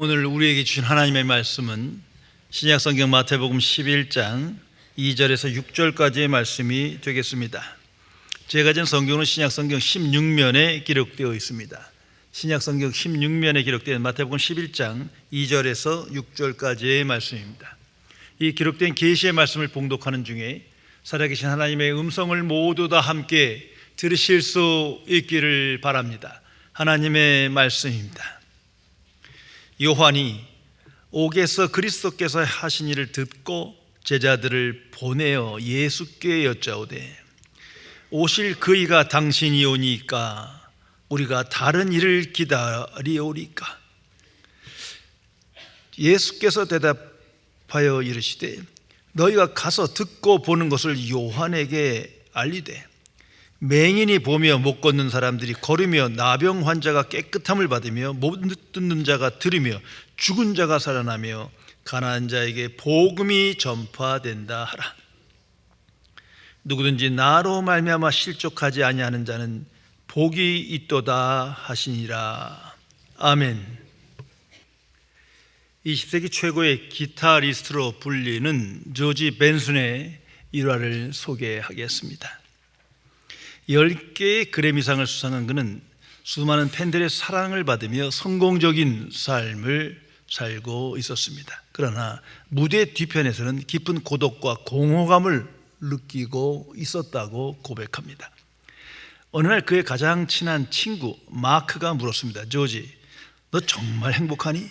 오늘 우리에게 주신 하나님의 말씀은 신약성경 마태복음 11장 2절에서 6절까지의 말씀이 되겠습니다. 제가 가진 성경은 신약성경 16면에 기록되어 있습니다. 신약성경 16면에 기록된 마태복음 11장 2절에서 6절까지의 말씀입니다. 이 기록된 계시의 말씀을 봉독하는 중에 살아계신 하나님의 음성을 모두 다 함께 들으실 수 있기를 바랍니다. 하나님의 말씀입니다. 요한이 옥에서 그리스도께서 하신 일을 듣고 제자들을 보내어 예수께 여짜오되 오실 그이가 당신이 오니까 우리가 다른 일을 기다리오리까? 예수께서 대답하여 이르시되 너희가 가서 듣고 보는 것을 요한에게 알리되 맹인이 보며 못 걷는 사람들이 걸으며 나병 환자가 깨끗함을 받으며 못 듣는 자가 들으며 죽은 자가 살아나며 가난한 자에게 복음이 전파된다 하라. 누구든지 나로 말미암아 실족하지 아니하는 자는 복이 있도다 하시니라. 아멘. 20세기 최고의 기타리스트로 불리는 조지 벤슨의 일화를 소개하겠습니다. 10개의 그래미상을 수상한 그는 수많은 팬들의 사랑을 받으며 성공적인 삶을 살고 있었습니다. 그러나 무대 뒤편에서는 깊은 고독과 공허감을 느끼고 있었다고 고백합니다. 어느 날 그의 가장 친한 친구 마크가 물었습니다. 조지, 너 정말 행복하니?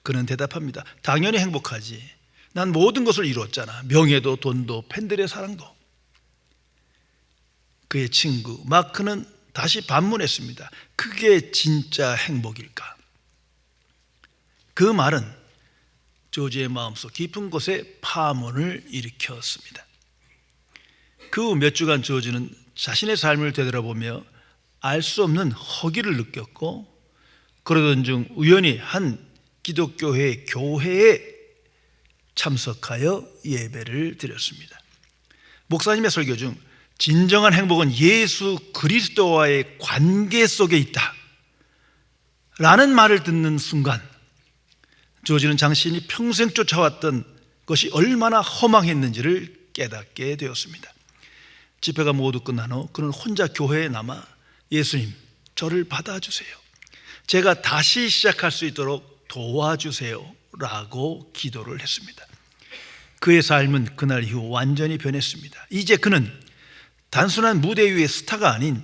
그는 대답합니다. 당연히 행복하지. 난 모든 것을 이뤘잖아. 명예도 돈도 팬들의 사랑도. 그의 친구 마크는 다시 반문했습니다. 그게 진짜 행복일까? 그 말은 조지의 마음속 깊은 곳에 파문을 일으켰습니다. 그 후 몇 주간 조지는 자신의 삶을 되돌아보며 알 수 없는 허기를 느꼈고 그러던 중 우연히 한 기독교회 교회에 참석하여 예배를 드렸습니다. 목사님의 설교 중 진정한 행복은 예수 그리스도와의 관계 속에 있다 라는 말을 듣는 순간 조지는 자신이 평생 쫓아왔던 것이 얼마나 허망했는지를 깨닫게 되었습니다. 집회가 모두 끝난 후 그는 혼자 교회에 남아 예수님, 저를 받아주세요. 제가 다시 시작할 수 있도록 도와주세요 라고 기도를 했습니다. 그의 삶은 그날 이후 완전히 변했습니다. 이제 그는 단순한 무대 위의 스타가 아닌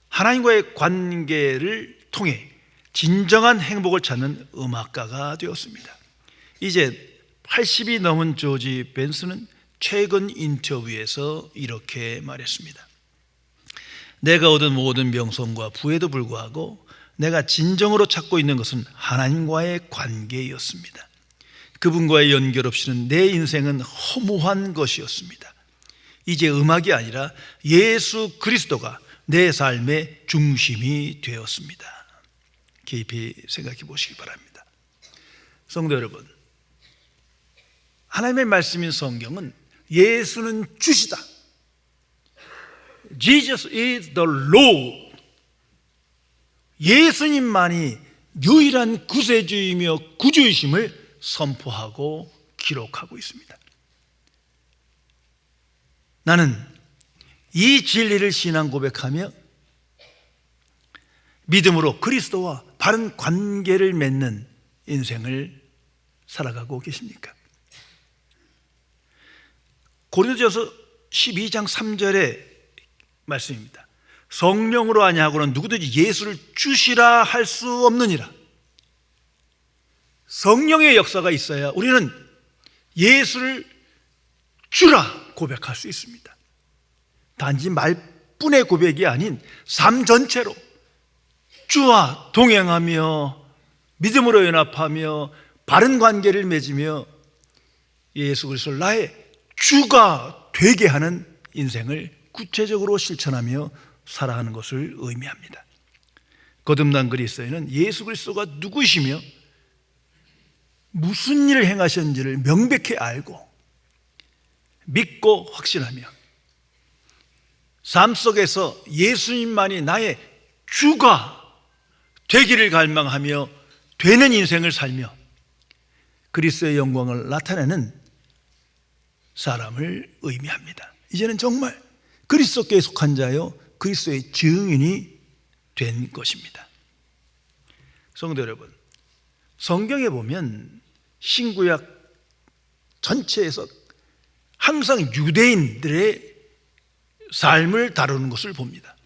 하나님과의 관계를 통해 진정한 행복을 찾는 음악가가 되었습니다. 이제 80이 넘은 조지 벤슨은 최근 인터뷰에서 이렇게 말했습니다. 내가 얻은 모든 명성과 부에도 불구하고 내가 진정으로 찾고 있는 것은 하나님과의 관계였습니다. 그분과의 연결 없이는 내 인생은 허무한 것이었습니다. 이제 음악이 아니라 예수 그리스도가 내 삶의 중심이 되었습니다. 깊이 생각해 보시기 바랍니다. 성도 여러분, 하나님의 말씀인 성경은 예수는 주시다, Jesus is the Lord, 예수님만이 유일한 구세주이며 구주이심을 선포하고 기록하고 있습니다. 나는 이 진리를 신앙 고백하며 믿음으로 그리스도와 바른 관계를 맺는 인생을 살아가고 계십니까? 고린도전서 12장 3절의 말씀입니다. 성령으로 아니하고는 누구든지 예수를 주시라 할 수 없느니라. 성령의 역사가 있어야 우리는 예수를 주라 고백할 수 있습니다. 단지 말뿐의 고백이 아닌 삶 전체로 주와 동행하며 믿음으로 연합하며 바른 관계를 맺으며 예수 그리스도를 나의 주가 되게 하는 인생을 구체적으로 실천하며 살아가는 것을 의미합니다. 거듭난 그리스도인은 예수 그리스도가 누구시며 무슨 일을 행하셨는지를 명백히 알고 믿고 확신하며 삶 속에서 예수님만이 나의 주가 되기를 갈망하며 되는 인생을 살며 그리스도의 영광을 나타내는 사람을 의미합니다. 이제는 정말 그리스도께 속한 자요 그리스도의 증인이 된 것입니다. 성도 여러분, 성경에 보면 신구약 전체에서 항상 유대인들의 삶을 다루는 것을 봅니다.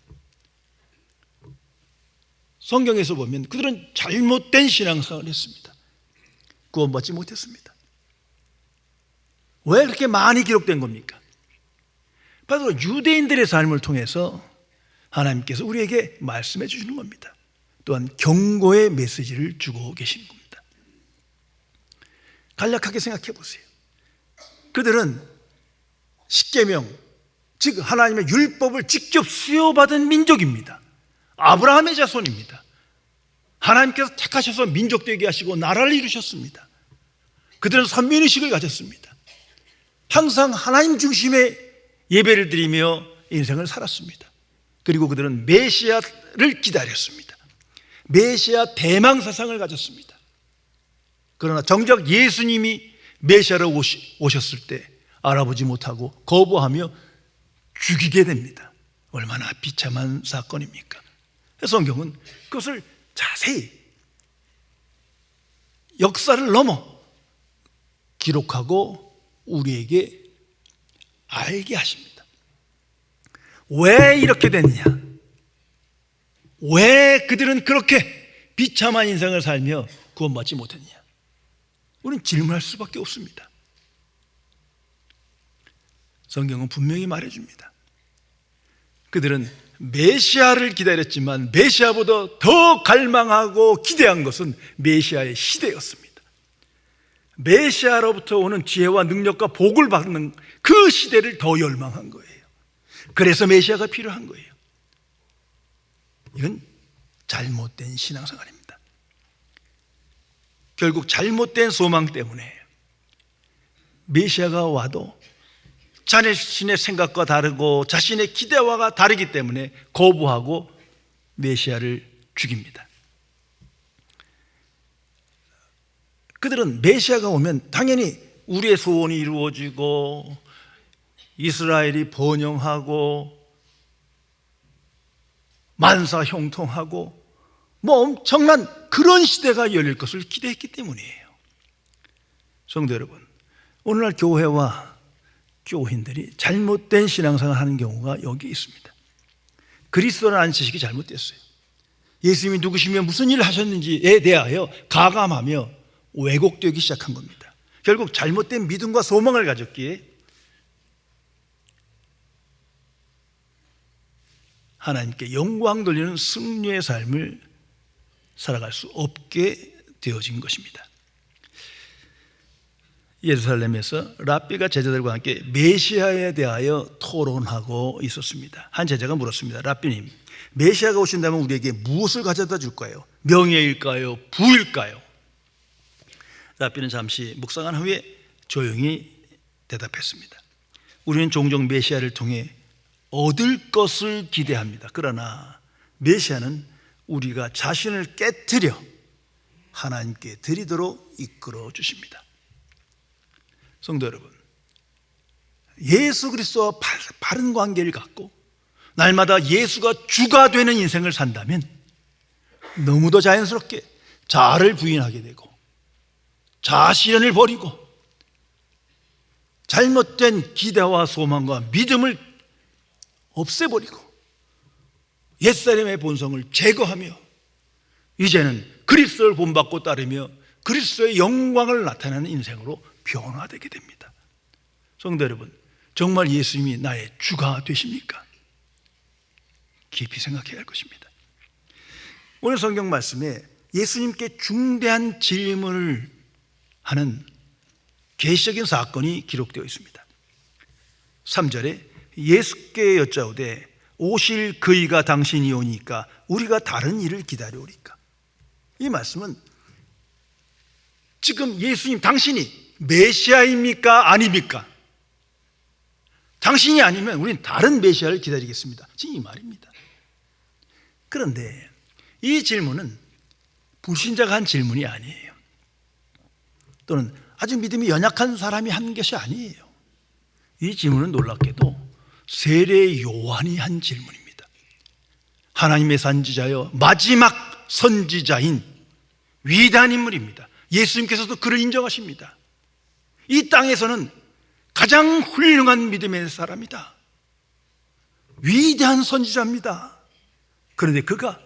성경에서 보면 그들은 잘못된 신앙생활을 했습니다. 구원받지 못했습니다. 왜 그렇게 많이 기록된 겁니까? 바로 유대인들의 삶을 통해서 하나님께서 우리에게 말씀해 주시는 겁니다. 또한 경고의 메시지를 주고 계신 겁니다. 간략하게 생각해 보세요. 그들은 십계명, 즉 하나님의 율법을 직접 수여받은 민족입니다. 아브라함의 자손입니다. 하나님께서 택하셔서 민족 되게 하시고 나라를 이루셨습니다. 그들은 선민의식을 가졌습니다. 항상 하나님 중심의 예배를 드리며 인생을 살았습니다. 그리고 그들은 메시아를 기다렸습니다. 메시아 대망 사상을 가졌습니다. 그러나 정작 예수님이 메시아로 오셨을 때 알아보지 못하고 거부하며 죽이게 됩니다. 얼마나 비참한 사건입니까? 성경은 그것을 자세히 역사를 넘어 기록하고 우리에게 알게 하십니다. 왜 이렇게 됐느냐? 왜 그들은 그렇게 비참한 인생을 살며 구원받지 못했느냐? 우리는 질문할 수밖에 없습니다. 성경은 분명히 말해줍니다. 그들은 메시아를 기다렸지만 메시아보다 더 갈망하고 기대한 것은 메시아의 시대였습니다. 메시아로부터 오는 지혜와 능력과 복을 받는 그 시대를 더 열망한 거예요. 그래서 메시아가 필요한 거예요. 이건 잘못된 신앙생활입니다. 결국 잘못된 소망 때문에 메시아가 와도 자신의 생각과 다르고 자신의 기대와 다르기 때문에 거부하고 메시아를 죽입니다. 그들은 메시아가 오면 당연히 우리의 소원이 이루어지고 이스라엘이 번영하고 만사 형통하고 뭐 엄청난 그런 시대가 열릴 것을 기대했기 때문이에요. 성도 여러분, 오늘날 교회와 교인들이 잘못된 신앙생활을 하는 경우가 여기 있습니다. 그리스도라는 지식이 잘못됐어요. 예수님이 누구시며 무슨 일을 하셨는지에 대하여 가감하며 왜곡되기 시작한 겁니다. 결국 잘못된 믿음과 소망을 가졌기에 하나님께 영광 돌리는 승리의 삶을 살아갈 수 없게 되어진 것입니다. 예루살렘에서 랍비가 제자들과 함께 메시아에 대하여 토론하고 있었습니다. 한 제자가 물었습니다. 랍비님, 메시아가 오신다면 우리에게 무엇을 가져다 줄까요? 명예일까요? 부일까요? 랍비는 잠시 묵상한 후에 조용히 대답했습니다. 우리는 종종 메시아를 통해 얻을 것을 기대합니다. 그러나 메시아는 우리가 자신을 깨트려 하나님께 드리도록 이끌어 주십니다. 성도 여러분, 예수 그리스도와 바른 관계를 갖고 날마다 예수가 주가 되는 인생을 산다면 너무도 자연스럽게 자아를 부인하게 되고 자아실현을 버리고 잘못된 기대와 소망과 믿음을 없애버리고 옛사람의 본성을 제거하며 이제는 그리스도를 본받고 따르며 그리스도의 영광을 나타내는 인생으로 변화되게 됩니다. 성도 여러분, 정말 예수님이 나의 주가 되십니까? 깊이 생각해야 할 것입니다. 오늘 성경 말씀에 예수님께 중대한 질문을 하는 계시적인 사건이 기록되어 있습니다. 3절에 예수께 여짜오되 오실 그이가 당신이 오니까 우리가 다른 일을 기다려오리까? 이 말씀은 지금 예수님 당신이 메시아입니까? 아닙니까? 당신이 아니면 우리는 다른 메시아를 기다리겠습니다. 지금 이 말입니다. 그런데 이 질문은 불신자가 한 질문이 아니에요. 또는 아직 믿음이 연약한 사람이 한 것이 아니에요. 이 질문은 놀랍게도 세례 요한이 한 질문입니다. 하나님의 선지자여 마지막 선지자인 위대한 인물입니다. 예수님께서도 그를 인정하십니다. 이 땅에서는 가장 훌륭한 믿음의 사람이다. 위대한 선지자입니다. 그런데 그가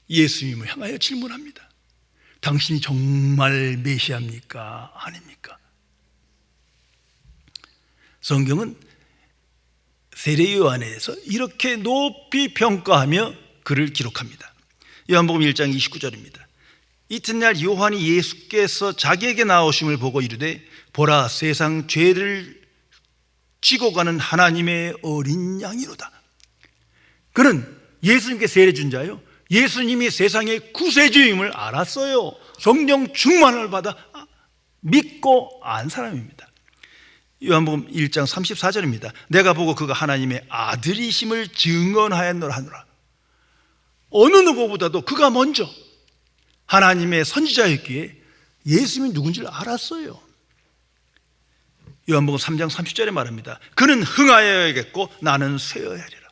예수님을 향하여 질문합니다. 당신이 정말 메시아입니까? 아닙니까? 성경은 세례 요한에 대해서 이렇게 높이 평가하며 그를 기록합니다. 요한복음 1장 29절입니다. 이튿날 요한이 예수께서 자기에게 나오심을 보고 이르되 보라 세상 죄를 지고 가는 하나님의 어린 양이로다. 그는 예수님께 세례 준 자요, 예수님이 세상의 구세주임을 알았어요. 성령 충만을 받아 믿고 안 사람입니다. 요한복음 1장 34절입니다. 내가 보고 그가 하나님의 아들이심을 증언하였노라 하노라. 어느 누구보다도 그가 먼저 하나님의 선지자였기에 예수님이 누군지를 알았어요. 요한복음 3장 30절에 말합니다. 그는 흥하여야겠고 나는 쇠어야 하리라.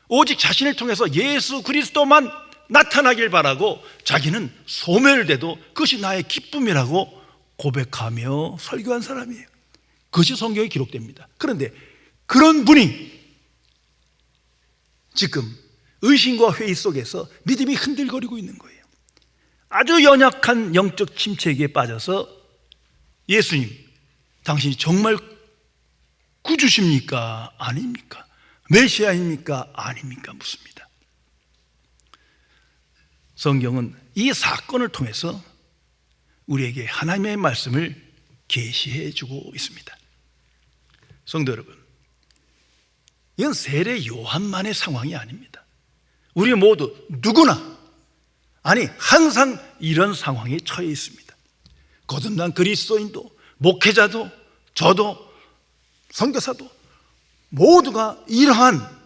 오직 자신을 통해서 예수 그리스도만 나타나길 바라고 자기는 소멸돼도 그것이 나의 기쁨이라고 고백하며 설교한 사람이에요. 그것이 성경에 기록됩니다. 그런데 그런 분이 지금 의심과 회의 속에서 믿음이 흔들거리고 있는 거예요. 아주 연약한 영적 침체기에 빠져서 예수님, 당신이 정말 구주십니까? 아닙니까? 메시아입니까? 아닙니까? 묻습니다. 성경은 이 사건을 통해서 우리에게 하나님의 말씀을 계시해 주고 있습니다. 성도 여러분, 이건 세례 요한만의 상황이 아닙니다. 우리 모두 누구나, 아니 항상 이런 상황에 처해 있습니다. 거듭난 그리스도인도, 목회자도, 저도, 선교사도 모두가 이러한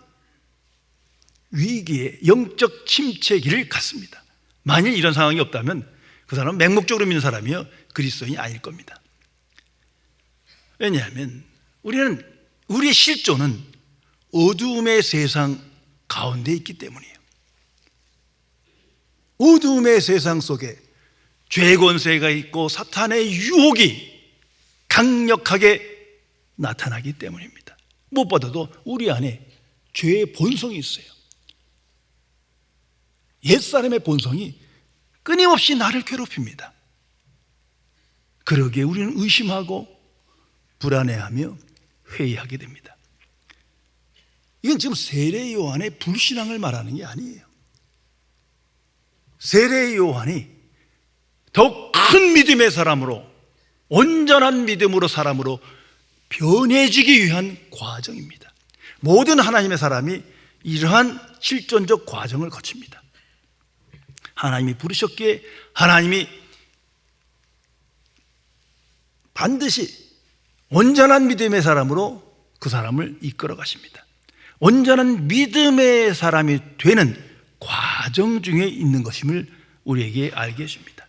위기의 영적 침체기를 갖습니다. 만일 이런 상황이 없다면 그 사람은 맹목적으로 믿는 사람이요 그리스도인이 아닐 겁니다. 왜냐하면 우리의 실존은 어두움의 세상 가운데 있기 때문이에요. 어두움의 세상 속에 죄의 권세가 있고 사탄의 유혹이 강력하게 나타나기 때문입니다. 무엇보다도 우리 안에 죄의 본성이 있어요. 옛사람의 본성이 끊임없이 나를 괴롭힙니다. 그러기에 우리는 의심하고 불안해하며 회의하게 됩니다. 이건 지금 세례 요한의 불신앙을 말하는 게 아니에요. 세례 요한이 더욱 큰 믿음의 사람으로, 온전한 믿음으로 사람으로 변해지기 위한 과정입니다. 모든 하나님의 사람이 이러한 실존적 과정을 거칩니다. 하나님이 부르셨기에 하나님이 반드시 온전한 믿음의 사람으로 그 사람을 이끌어 가십니다. 온전한 믿음의 사람이 되는 과정 중에 있는 것임을 우리에게 알게 해줍니다.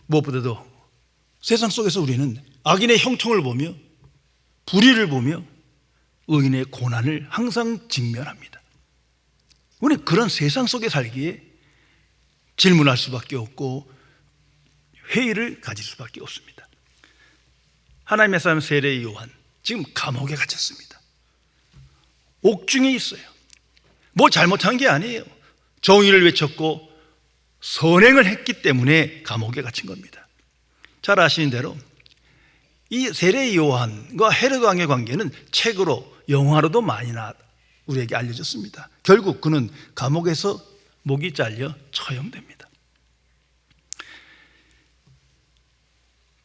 무엇보다도 세상 속에서 우리는 악인의 형통을 보며 불의를 보며 의인의 고난을 항상 직면합니다. 우리는 그런 세상 속에 살기에 질문할 수밖에 없고 회의를 가질 수밖에 없습니다. 하나님의 사람 세례 요한, 지금 감옥에 갇혔습니다. 옥중에 있어요. 뭐 잘못한 게 아니에요. 정의를 외쳤고 선행을 했기 때문에 감옥에 갇힌 겁니다. 잘 아시는 대로 이 세례 요한과 헤롯 왕의 관계는 책으로, 영화로도 많이 우리에게 알려졌습니다. 결국 그는 감옥에서 목이 잘려 처형됩니다.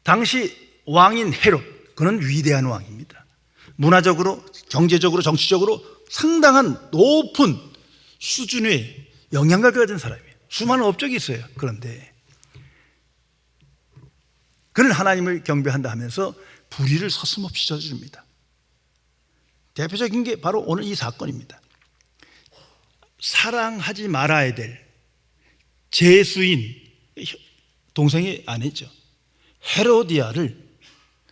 당시 왕인 헤롯, 그는 위대한 왕입니다. 문화적으로, 경제적으로, 정치적으로 상당한 높은 수준의 영향력을 가진 사람이에요. 수많은 업적이 있어요. 그런데 그는 하나님을 경배한다 하면서 불의를 서슴없이 저지릅니다. 대표적인 게 바로 오늘 이 사건입니다. 사랑하지 말아야 될 제수인 동생의 아내죠, 헤로디아를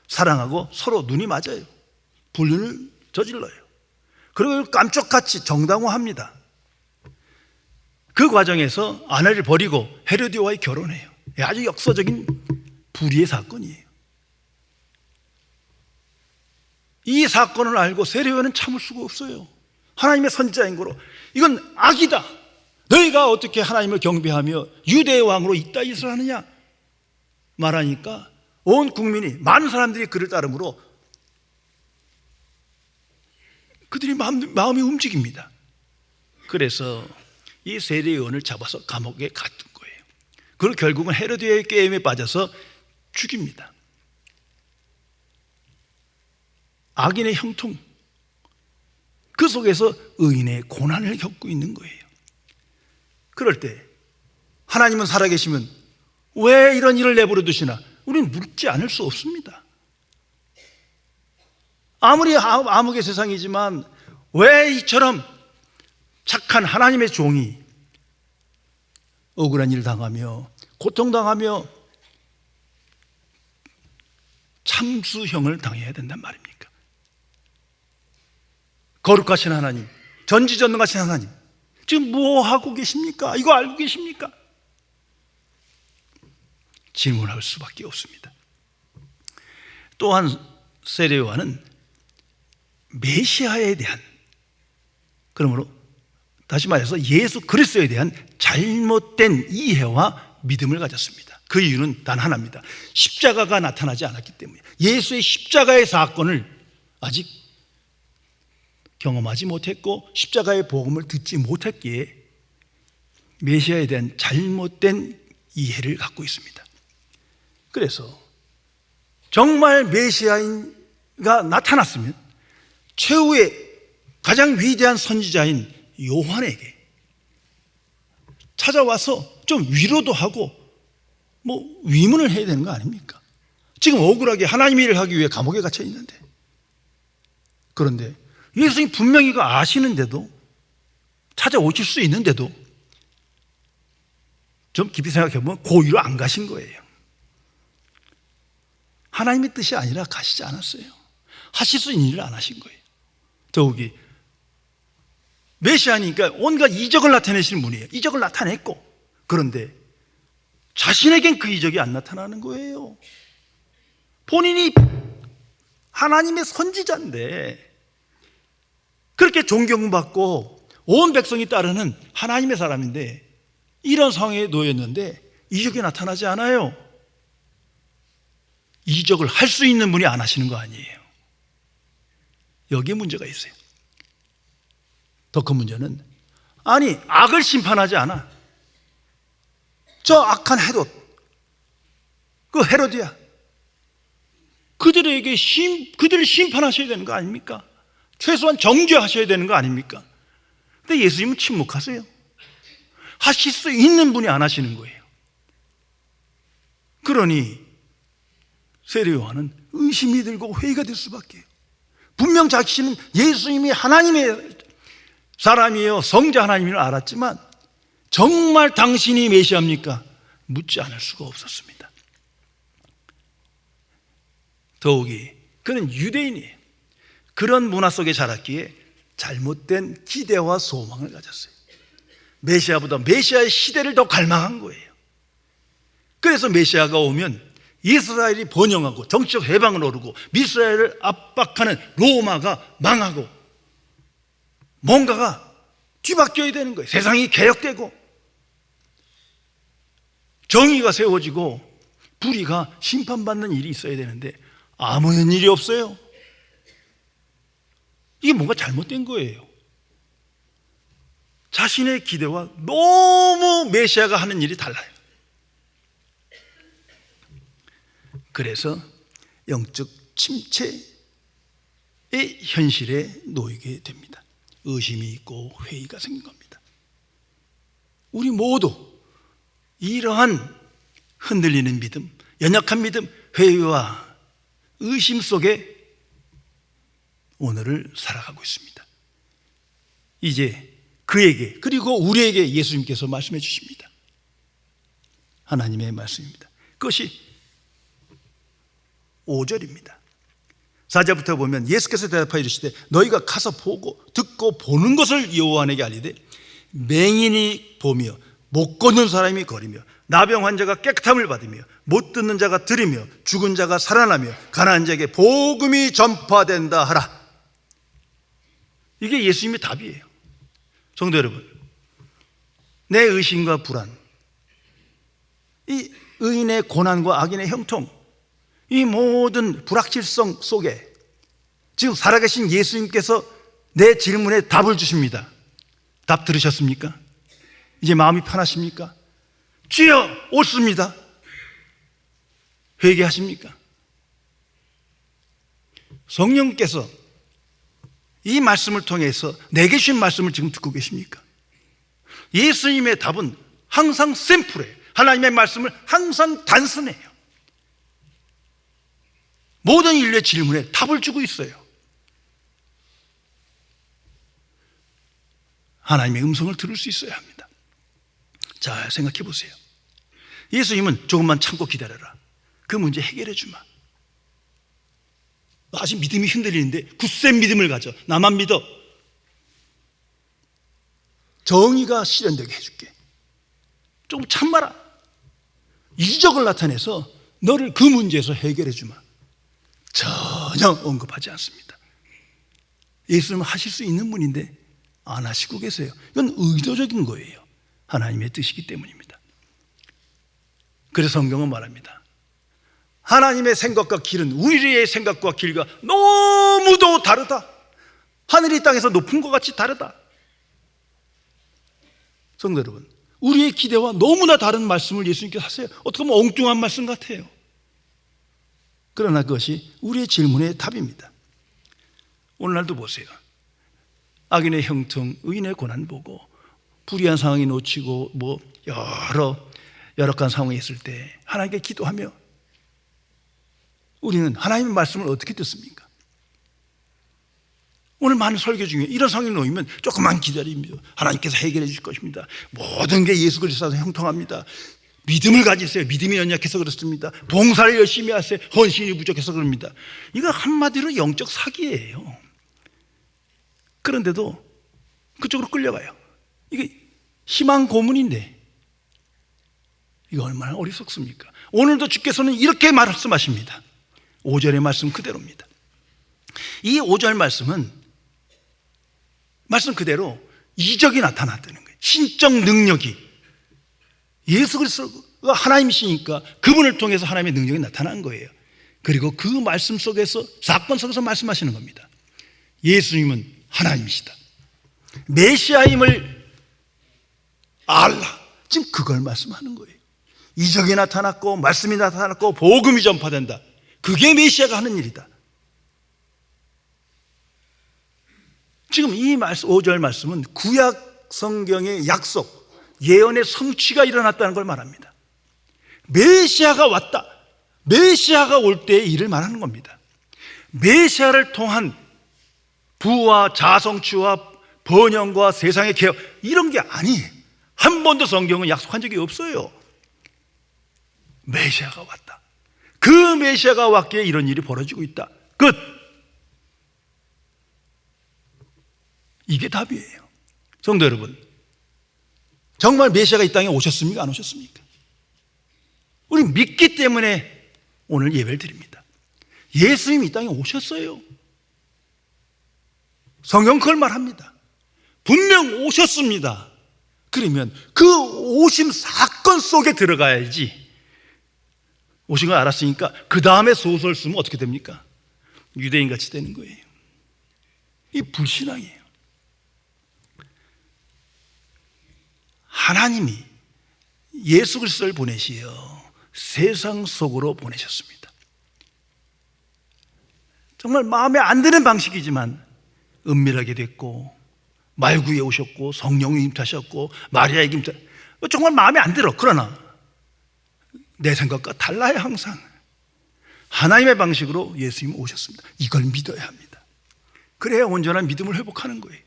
사랑하고 서로 눈이 맞아요. 불륜을 저질러요. 그리고 깜짝같이 정당화합니다. 그 과정에서 아내를 버리고 헤로디아와의 결혼해요. 아주 역사적인 불의의 사건이에요. 이 사건을 알고 세례요한은 참을 수가 없어요. 하나님의 선지자인 거로 이건 악이다, 너희가 어떻게 하나님을 경배하며 유대의 왕으로 이따 짓을 하느냐 말하니까 온 국민이, 많은 사람들이 그를 따르므로 그들이 마음이 움직입니다. 그래서 이 세례요한을 잡아서 감옥에 가둔 거예요. 그리고 결국은 헤로디아의 게임에 빠져서 죽입니다. 악인의 형통, 그 속에서 의인의 고난을 겪고 있는 거예요. 그럴 때 하나님은 살아계시면 왜 이런 일을 내버려 두시나 우리는 묻지 않을 수 없습니다. 아무리 암흑의 세상이지만 왜 이처럼 착한 하나님의 종이 억울한 일 당하며 고통당하며 참수형을 당해야 된단 말입니까? 거룩하신 하나님, 전지전능하신 하나님, 지금 뭐 하고 계십니까? 이거 알고 계십니까? 질문할 수밖에 없습니다. 또한 세례요한은 메시아에 대한, 그러므로 다시 말해서 예수 그리스도에 대한 잘못된 이해와 믿음을 가졌습니다. 그 이유는 단 하나입니다. 십자가가 나타나지 않았기 때문에, 예수의 십자가의 사건을 아직 경험하지 못했고 십자가의 복음을 듣지 못했기에 메시아에 대한 잘못된 이해를 갖고 있습니다. 그래서 정말 메시아가 나타났으면 최후의 가장 위대한 선지자인 요한에게 찾아와서 좀 위로도 하고 위문을 해야 되는 거 아닙니까? 지금 억울하게 하나님의 일을 하기 위해 감옥에 갇혀 있는데, 그런데 예수님이 분명히 이거 아시는데도, 찾아오실 수 있는데도 좀 깊이 생각해보면 고의로 안 가신 거예요. 하나님의 뜻이 아니라 가시지 않았어요. 하실 수 있는 일을 안 하신 거예요. 더욱이 메시아니까 온갖 이적을 나타내시는 분이에요. 이적을 나타냈고, 그런데 자신에겐 그 이적이 안 나타나는 거예요. 본인이 하나님의 선지자인데, 그렇게 존경받고 온 백성이 따르는 하나님의 사람인데 이런 상황에 놓였는데 이적이 나타나지 않아요. 이적을 할 수 있는 분이 안 하시는 거 아니에요. 여기에 문제가 있어요. 더 큰 문제는, 아니 악을 심판하지 않아. 저 악한 헤롯, 그 헤로디아, 그들을 심판하셔야 되는 거 아닙니까? 최소한 정죄하셔야 되는 거 아닙니까? 근데 예수님은 침묵하세요. 하실 수 있는 분이 안 하시는 거예요. 그러니 세례요한은 의심이 들고 회의가 될 수밖에. 분명 자신은 예수님이 하나님의 사람이에요, 성자 하나님을 알았지만 정말 당신이 메시아입니까? 묻지 않을 수가 없었습니다. 더욱이 그는 유대인이에요. 그런 문화 속에 자랐기에 잘못된 기대와 소망을 가졌어요. 메시아보다 메시아의 시대를 더 갈망한 거예요. 그래서 메시아가 오면 이스라엘이 번영하고 정치적 해방을 오르고 미스라엘을 압박하는 로마가 망하고 뭔가가 뒤바뀌어야 되는 거예요. 세상이 개혁되고 정의가 세워지고 불의가 심판받는 일이 있어야 되는데 아무런 일이 없어요. 이게 뭔가 잘못된 거예요. 자신의 기대와 너무 메시아가 하는 일이 달라요. 그래서 영적 침체의 현실에 놓이게 됩니다. 의심이 있고 회의가 생긴 겁니다. 우리 모두 이러한 흔들리는 믿음, 연약한 믿음, 회의와 의심 속에 오늘을 살아가고 있습니다. 이제 그에게, 그리고 우리에게 예수님께서 말씀해 주십니다. 하나님의 말씀입니다. 그것이 5절입니다. 4절부터 보면 예수께서 대답하여 이르시되 너희가 가서 보고 듣고 보는 것을 여호와에게 알리되 맹인이 보며 못 걷는 사람이 걸으며 나병 환자가 깨끗함을 받으며 못 듣는 자가 들으며 죽은 자가 살아나며 가난한 자에게 복음이 전파된다 하라. 이게 예수님의 답이에요. 성도 여러분, 내 의심과 불안, 이 의인의 고난과 악인의 형통, 이 모든 불확실성 속에 지금 살아계신 예수님께서 내 질문에 답을 주십니다. 답 들으셨습니까? 이제 마음이 편하십니까? 주여 옳습니다. 회개하십니까? 성령께서 이 말씀을 통해서 내게 주신 말씀을 지금 듣고 계십니까? 예수님의 답은 항상 심플해요. 하나님의 말씀은 항상 단순해요. 모든 인류의 질문에 답을 주고 있어요. 하나님의 음성을 들을 수 있어야 합니다. 자, 생각해 보세요. 예수님은 조금만 참고 기다려라. 그 문제 해결해 주마. 아직 믿음이 흔들리는데 굳센 믿음을 가져. 나만 믿어. 정의가 실현되게 해줄게. 좀 참마라. 이적을 나타내서 너를 그 문제에서 해결해 주마. 전혀 언급하지 않습니다. 예수님은 하실 수 있는 분인데 안 하시고 계세요. 이건 의도적인 거예요. 하나님의 뜻이기 때문입니다. 그래서 성경은 말합니다. 하나님의 생각과 길은 우리의 생각과 길과 너무도 다르다. 하늘이 땅에서 높은 것 같이 다르다. 성도 여러분, 우리의 기대와 너무나 다른 말씀을 예수님께서 하세요. 어떻게 보면 엉뚱한 말씀 같아요. 그러나 그것이 우리의 질문의 답입니다. 오늘날도 보세요. 악인의 형통, 의인의 고난 보고 불의한 상황이 놓치고 여러 열악한 상황이 있을 때 하나님께 기도하며 우리는 하나님의 말씀을 어떻게 듣습니까? 오늘 많은 설교 중에 이런 상황이 놓이면 조금만 기다리며 하나님께서 해결해 주실 것입니다. 모든 게 예수 그리스도에서 형통합니다. 믿음을 가지세요. 믿음이 연약해서 그렇습니다. 봉사를 열심히 하세요. 헌신이 부족해서 그럽니다. 이거 한마디로 영적 사기예요. 그런데도 그쪽으로 끌려가요. 이게 희망 고문인데 이거 얼마나 어리석습니까? 오늘도 주께서는 이렇게 말씀하십니다. 5절의 말씀 그대로입니다. 이 5절 말씀은 말씀 그대로 이적이 나타났다는 거예요. 신적 능력이 예수 그리스도가 하나님이시니까 그분을 통해서 하나님의 능력이 나타난 거예요. 그리고 그 말씀 속에서 사건 속에서 말씀하시는 겁니다. 예수님은 하나님이시다. 메시아임을 알라. 지금 그걸 말씀하는 거예요. 이적이 나타났고 말씀이 나타났고 복음이 전파된다. 그게 메시아가 하는 일이다. 지금 이 말씀 5절 말씀은 구약 성경의 약속, 예언의 성취가 일어났다는 걸 말합니다. 메시아가 왔다. 메시아가 올 때의 일을 말하는 겁니다. 메시아를 통한 부와 자성취와 번영과 세상의 개혁 이런 게 아니에요. 한 번도 성경은 약속한 적이 없어요. 메시아가 왔다. 그 메시아가 왔기에 이런 일이 벌어지고 있다. 끝. 이게 답이에요. 성도 여러분, 정말 메시아가 이 땅에 오셨습니까? 안 오셨습니까? 우리 믿기 때문에 오늘 예배를 드립니다. 예수님이 이 땅에 오셨어요. 성경 그걸 말합니다. 분명 오셨습니다. 그러면 그 오심 사건 속에 들어가야지. 오신 걸 알았으니까 그 다음에 소설 쓰면 어떻게 됩니까? 유대인같이 되는 거예요. 이 불신앙이에요. 하나님이 예수 그리스도를 보내시어 세상 속으로 보내셨습니다. 정말 마음에 안 드는 방식이지만 은밀하게 됐고 말구에 오셨고 성령이 임타셨고 마리아에게 정말 마음에 안 들어. 그러나 내 생각과 달라요. 항상 하나님의 방식으로 예수님이 오셨습니다. 이걸 믿어야 합니다. 그래야 온전한 믿음을 회복하는 거예요.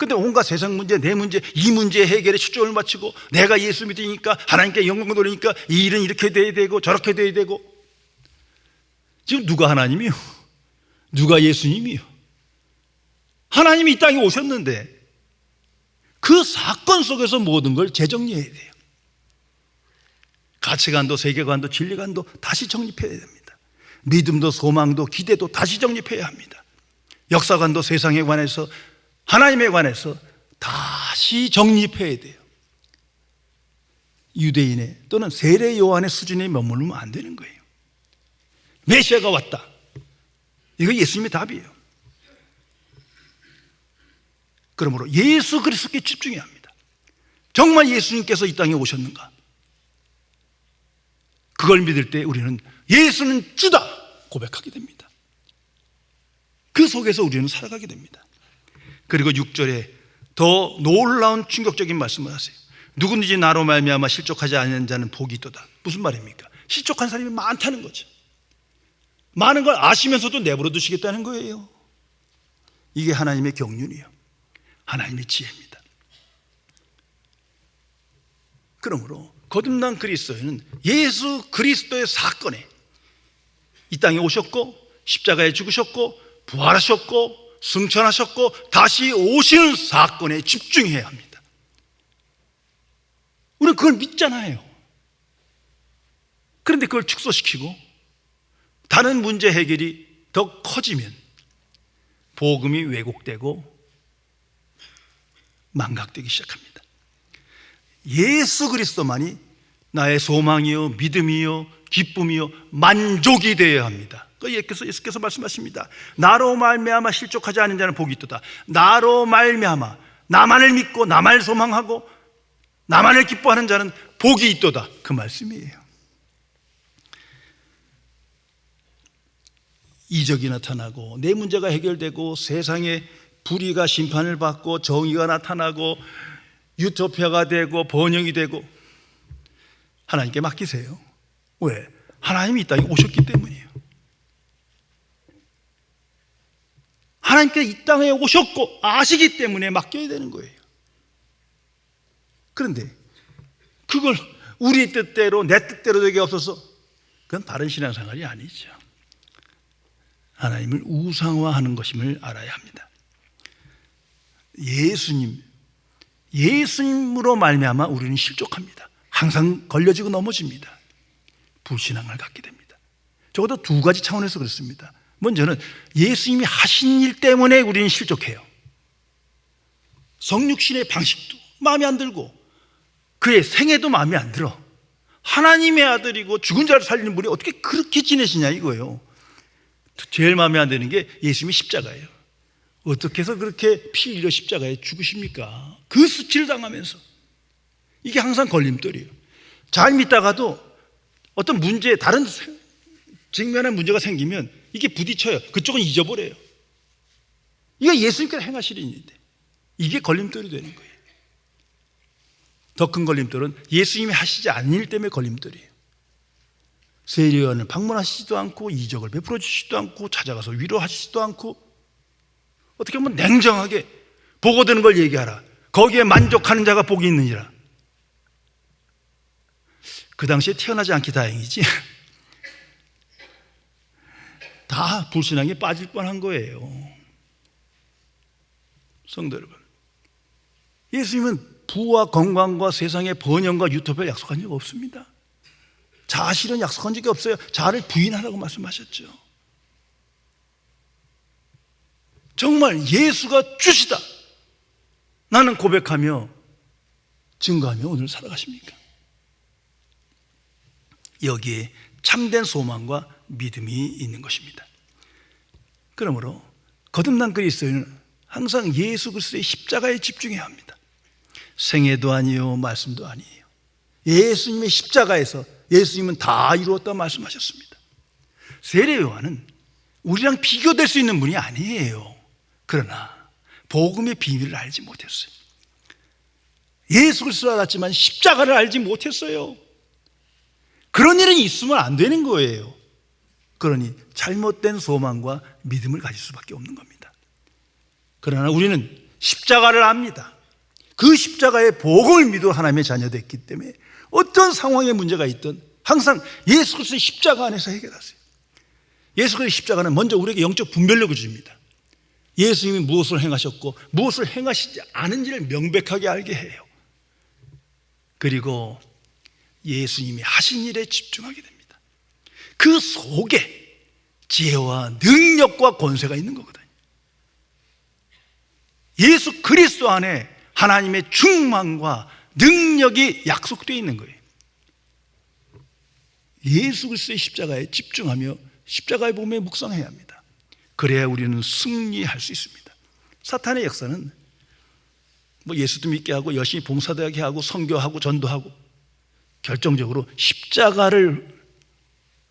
근데 온갖 세상 문제, 내 문제, 이 문제 해결에 초점을 맞추고 내가 예수 믿으니까 하나님께 영광 돌리니까 이 일은 이렇게 돼야 되고 저렇게 돼야 되고. 지금 누가 하나님이요? 누가 예수님이요? 하나님이 이 땅에 오셨는데 그 사건 속에서 모든 걸 재정리해야 돼요. 가치관도 세계관도 진리관도 다시 정립해야 됩니다. 믿음도 소망도 기대도 다시 정립해야 합니다. 역사관도 세상에 관해서 하나님에 관해서 다시 정립해야 돼요. 유대인의 또는 세례 요한의 수준에 머무르면 안 되는 거예요. 메시아가 왔다. 이거 예수님의 답이에요. 그러므로 예수 그리스도께 집중해야 합니다. 정말 예수님께서 이 땅에 오셨는가? 그걸 믿을 때 우리는 예수는 주다 고백하게 됩니다. 그 속에서 우리는 살아가게 됩니다. 그리고 6절에 더 놀라운 충격적인 말씀을 하세요. 누구든지 나로 말미암아 실족하지 않는 자는 복이 있도다. 무슨 말입니까? 실족한 사람이 많다는 거죠. 많은 걸 아시면서도 내버려 두시겠다는 거예요. 이게 하나님의 경륜이에요. 하나님의 지혜입니다. 그러므로 거듭난 그리스도인은 예수 그리스도의 사건에 이 땅에 오셨고 십자가에 죽으셨고 부활하셨고 승천하셨고 다시 오시는 사건에 집중해야 합니다. 우리는 그걸 믿잖아요. 그런데 그걸 축소시키고 다른 문제 해결이 더 커지면 복음이 왜곡되고 망각되기 시작합니다. 예수 그리스도만이 나의 소망이요 믿음이요 기쁨이요 만족이 되어야 합니다. 예수께서 말씀하십니다. 나로 말미암아 실족하지 않은 자는 복이 있도다. 나로 말미암아 나만을 믿고 나만을 소망하고 나만을 기뻐하는 자는 복이 있도다. 그 말씀이에요. 이적이 나타나고 내 문제가 해결되고 세상에 불의가 심판을 받고 정의가 나타나고 유토피아가 되고 번영이 되고 하나님께 맡기세요. 왜? 하나님이 이 땅에 오셨기 때문이에요. 하나님께 이 땅에 오셨고 아시기 때문에 맡겨야 되는 거예요. 그런데 그걸 우리 뜻대로 내 뜻대로 되게 없어서 그건 바른 신앙생활이 아니죠. 하나님을 우상화하는 것임을 알아야 합니다. 예수님으로 말미암아 우리는 실족합니다. 항상 걸려지고 넘어집니다. 불신앙을 갖게 됩니다. 적어도 두 가지 차원에서 그렇습니다. 먼저는 예수님이 하신 일 때문에 우리는 실족해요. 성육신의 방식도 마음에 안 들고 그의 생애도 마음에 안 들어. 하나님의 아들이고 죽은 자를 살리는 분이 어떻게 그렇게 지내시냐 이거예요. 제일 마음에 안 드는 게 예수님이 십자가예요. 어떻게 해서 그렇게 피 흘려 십자가에 죽으십니까? 그 수치를 당하면서. 이게 항상 걸림돌이에요. 잘 믿다가도 어떤 문제, 다른 직면한 문제가 생기면 이게 부딪혀요. 그쪽은 잊어버려요. 이게 예수님께서 행하실 일인데 이게 걸림돌이 되는 거예요. 더 큰 걸림돌은 예수님이 하시지 않은 일 때문에 걸림돌이에요. 세례요한을 방문하시지도 않고 이적을 베풀어 주시지도 않고 찾아가서 위로하시지도 않고 어떻게 보면 냉정하게 보고되는 걸 얘기하라. 거기에 만족하는 자가 복이 있느니라. 그 당시에 태어나지 않기 다행이지 다 불신앙에 빠질 뻔한 거예요. 성도 여러분, 예수님은 부와 건강과 세상의 번영과 유토피아를 약속한 적 없습니다. 자아실은 약속한 적이 없어요. 자아를 부인하라고 말씀하셨죠. 정말 예수가 주시다 나는 고백하며 증거하며 오늘 살아가십니까? 여기에 참된 소망과 믿음이 있는 것입니다. 그러므로 거듭난 그리스도인은 항상 예수 그리스도의 십자가에 집중해야 합니다. 생애도 아니요 말씀도 아니에요. 예수님의 십자가에서 예수님은 다 이루었다 말씀하셨습니다. 세례 요한은 우리랑 비교될 수 있는 분이 아니에요. 그러나 복음의 비밀을 알지 못했어요. 예수 그리스도를 알았지만 십자가를 알지 못했어요. 그런 일은 있으면 안 되는 거예요. 그러니 잘못된 소망과 믿음을 가질 수밖에 없는 겁니다. 그러나 우리는 십자가를 압니다. 그 십자가의 복음을 믿어 하나님의 자녀됐기 때문에 어떤 상황에 문제가 있든 항상 예수 그리스도의 십자가 안에서 해결하세요. 예수 그리스도의 십자가는 먼저 우리에게 영적 분별력을 줍니다. 예수님이 무엇을 행하셨고 무엇을 행하시지 않은지를 명백하게 알게 해요. 그리고 예수님이 하신 일에 집중하게 됩니다. 그 속에 지혜와 능력과 권세가 있는 거거든요. 예수 그리스도 안에 하나님의 충만과 능력이 약속되어 있는 거예요. 예수 그리스도의 십자가에 집중하며 십자가의 복음에 묵상해야 합니다. 그래야 우리는 승리할 수 있습니다. 사탄의 역사는 예수도 믿게 하고 열심히 봉사도 하게 하고 선교하고 전도하고 결정적으로 십자가를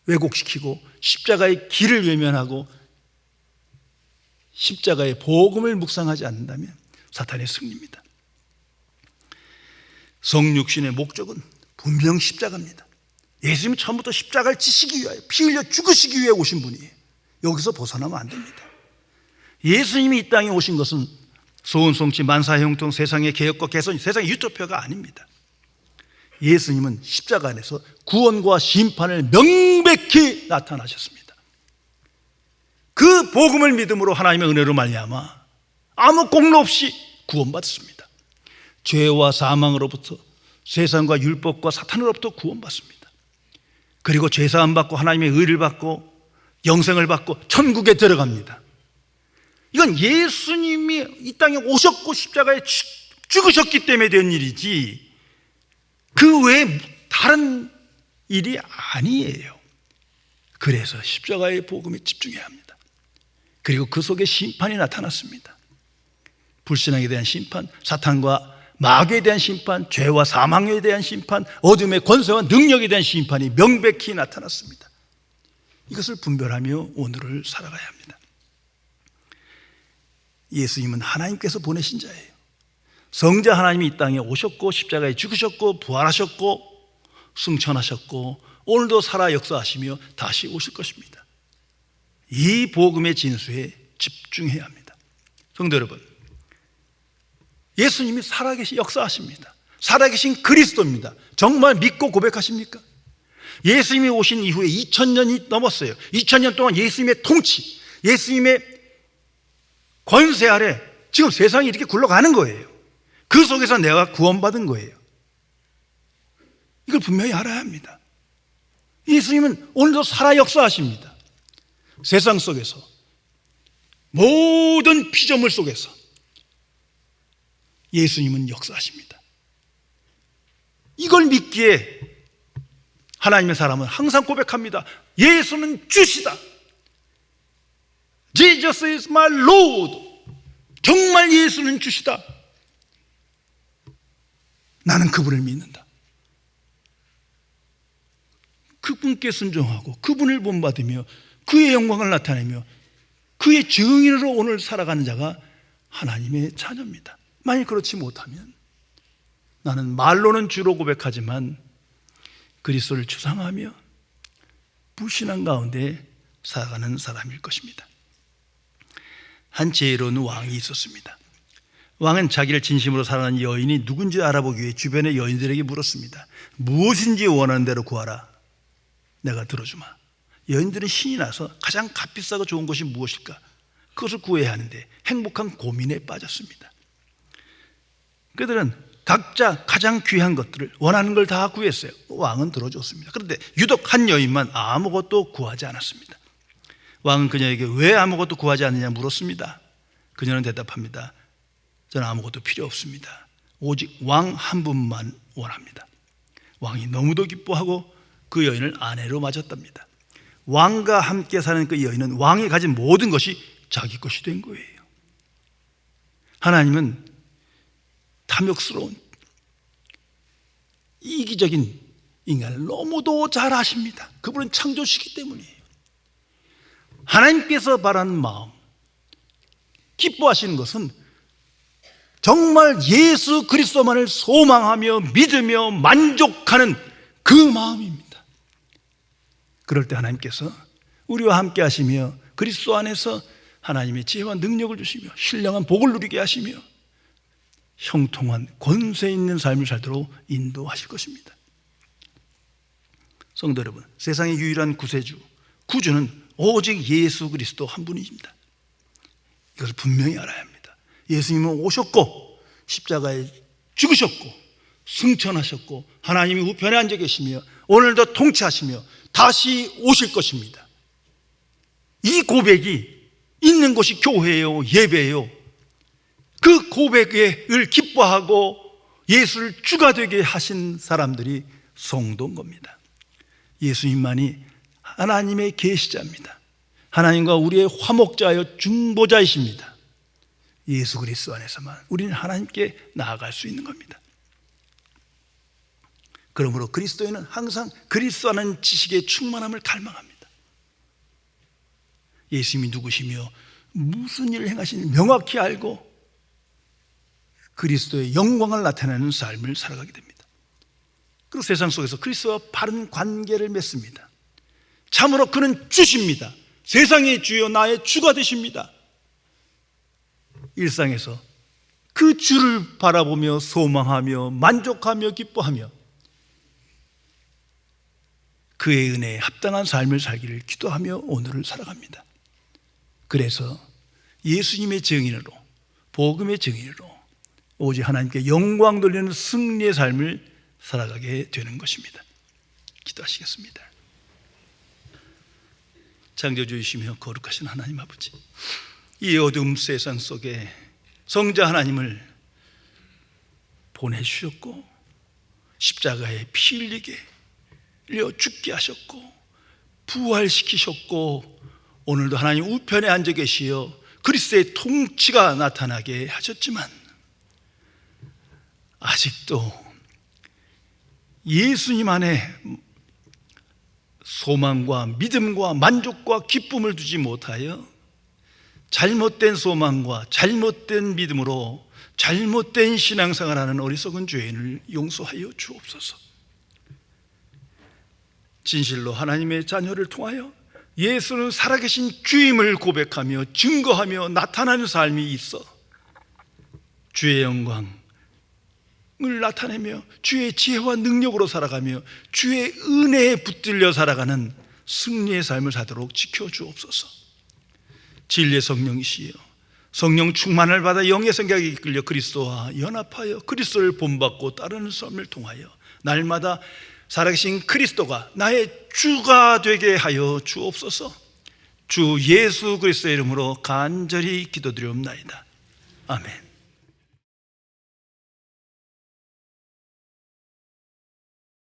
왜곡시키고 십자가의 길을 외면하고 십자가의 복음을 묵상하지 않는다면 사탄의 승리입니다. 성육신의 목적은 분명 십자가입니다. 예수님은 처음부터 십자가를 지시기 위하여 피 흘려 죽으시기 위해 오신 분이에요. 여기서 벗어나면 안 됩니다. 예수님이 이 땅에 오신 것은 소은송치 만사형통 세상의 개혁과 개선, 세상의 유토피아가 아닙니다. 예수님은 십자가 안에서 구원과 심판을 명백히 나타나셨습니다. 그 복음을 믿음으로 하나님의 은혜로 말미암아 아무 공로 없이 구원받습니다. 죄와 사망으로부터 세상과 율법과 사탄으로부터 구원받습니다. 그리고 죄사함 받고 하나님의 의를 받고 영생을 받고 천국에 들어갑니다. 이건 예수님이 이 땅에 오셨고 십자가에 죽으셨기 때문에 된 일이지 그 외에 다른 일이 아니에요. 그래서 십자가의 복음에 집중해야 합니다. 그리고 그 속에 심판이 나타났습니다. 불신앙에 대한 심판, 사탄과 마귀에 대한 심판, 죄와 사망에 대한 심판, 어둠의 권세와 능력에 대한 심판이 명백히 나타났습니다. 이것을 분별하며 오늘을 살아가야 합니다. 예수님은 하나님께서 보내신 자예요. 성자 하나님이 이 땅에 오셨고 십자가에 죽으셨고 부활하셨고 승천하셨고 오늘도 살아 역사하시며 다시 오실 것입니다. 이 복음의 진수에 집중해야 합니다. 성도 여러분, 예수님이 살아계신 역사하십니다. 살아계신 그리스도입니다. 정말 믿고 고백하십니까? 예수님이 오신 이후에 2000년이 넘었어요. 2000년 동안 예수님의 통치, 예수님의 권세 아래 지금 세상이 이렇게 굴러가는 거예요. 그 속에서 내가 구원받은 거예요. 이걸 분명히 알아야 합니다. 예수님은 오늘도 살아 역사하십니다. 세상 속에서 모든 피조물 속에서 예수님은 역사하십니다. 이걸 믿기에 하나님의 사람은 항상 고백합니다. 예수는 주시다. Jesus is my Lord. 정말 예수는 주시다. 나는 그분을 믿는다. 그분께 순종하고 그분을 본받으며 그의 영광을 나타내며 그의 증인으로 오늘 살아가는 자가 하나님의 자녀입니다. 만약 그렇지 못하면 나는 말로는 주로 고백하지만 그리스도를 추상하며 불신앙 가운데 살아가는 사람일 것입니다. 한 지혜로운 왕이 있었습니다. 왕은 자기를 진심으로 사랑하는 여인이 누군지 알아보기 위해 주변의 여인들에게 물었습니다. 무엇인지 원하는 대로 구하라. 내가 들어주마. 여인들은 신이 나서 가장 값비싸고 좋은 것이 무엇일까? 그것을 구해야 하는데 행복한 고민에 빠졌습니다. 그들은 각자 가장 귀한 것들을 원하는 걸 다 구했어요. 왕은 들어줬습니다. 그런데 유독 한 여인만 아무것도 구하지 않았습니다. 왕은 그녀에게 왜 아무것도 구하지 않느냐 물었습니다. 그녀는 대답합니다. 저는 아무것도 필요 없습니다. 오직 왕 한 분만 원합니다. 왕이 너무도 기뻐하고 그 여인을 아내로 맞았답니다. 왕과 함께 사는 그 여인은 왕이 가진 모든 것이 자기 것이 된 거예요. 하나님은 탐욕스러운 이기적인 인간을 너무도 잘 아십니다. 그분은 창조시기 때문이에요. 하나님께서 바라는 마음, 기뻐하시는 것은 정말 예수 그리스도만을 소망하며 믿으며 만족하는 그 마음입니다. 그럴 때 하나님께서 우리와 함께 하시며 그리스도 안에서 하나님의 지혜와 능력을 주시며 신령한 복을 누리게 하시며 형통한 권세 있는 삶을 살도록 인도하실 것입니다. 성도 여러분, 세상의 유일한 구주는 오직 예수 그리스도 한 분이십니다. 이것을 분명히 알아야 합니다. 예수님은 오셨고 십자가에 죽으셨고 승천하셨고 하나님이 우편에 앉아 계시며 오늘도 통치하시며 다시 오실 것입니다. 이 고백이 있는 곳이 교회예요, 예배예요. 그 고백을 기뻐하고 예수를 주가 되게 하신 사람들이 성도인 겁니다. 예수님만이 하나님의 계시자입니다. 하나님과 우리의 화목자여 중보자이십니다. 예수 그리스도 안에서만 우리는 하나님께 나아갈 수 있는 겁니다. 그러므로 그리스도인은 항상 그리스도라는 지식의 충만함을 갈망합니다. 예수님이 누구시며 무슨 일을 행하시는지 명확히 알고 그리스도의 영광을 나타내는 삶을 살아가게 됩니다. 그리고 세상 속에서 그리스도와 바른 관계를 맺습니다. 참으로 그는 주십니다. 세상의 주여 나의 주가 되십니다. 일상에서 그 주를 바라보며 소망하며 만족하며 기뻐하며 그의 은혜에 합당한 삶을 살기를 기도하며 오늘을 살아갑니다. 그래서 예수님의 증인으로, 복음의 증인으로 오직 하나님께 영광 돌리는 승리의 삶을 살아가게 되는 것입니다. 기도하시겠습니다. 창조주이시며 거룩하신 하나님 아버지, 이 어두운 세상 속에 성자 하나님을 보내주셨고 십자가에 피 흘리게 흘려 죽게 하셨고 부활시키셨고 오늘도 하나님 우편에 앉아 계시어 그리스도의 통치가 나타나게 하셨지만 아직도 예수님 안에 소망과 믿음과 만족과 기쁨을 두지 못하여 잘못된 소망과 잘못된 믿음으로 잘못된 신앙생활하는 어리석은 죄인을 용서하여 주옵소서. 진실로 하나님의 자녀를 통하여 예수는 살아계신 주임을 고백하며 증거하며 나타나는 삶이 있어 주의 영광을 나타내며 주의 지혜와 능력으로 살아가며 주의 은혜에 붙들려 살아가는 승리의 삶을 사도록 지켜주옵소서. 진리의 성령이시여 성령 충만을 받아 영의 생각에 이끌려 그리스도와 연합하여 그리스도를 본받고 따르는 삶을 통하여 날마다 살아계신 그리스도가 나의 주가 되게 하여 주옵소서. 주 예수 그리스도의 이름으로 간절히 기도드리옵나이다. 아멘.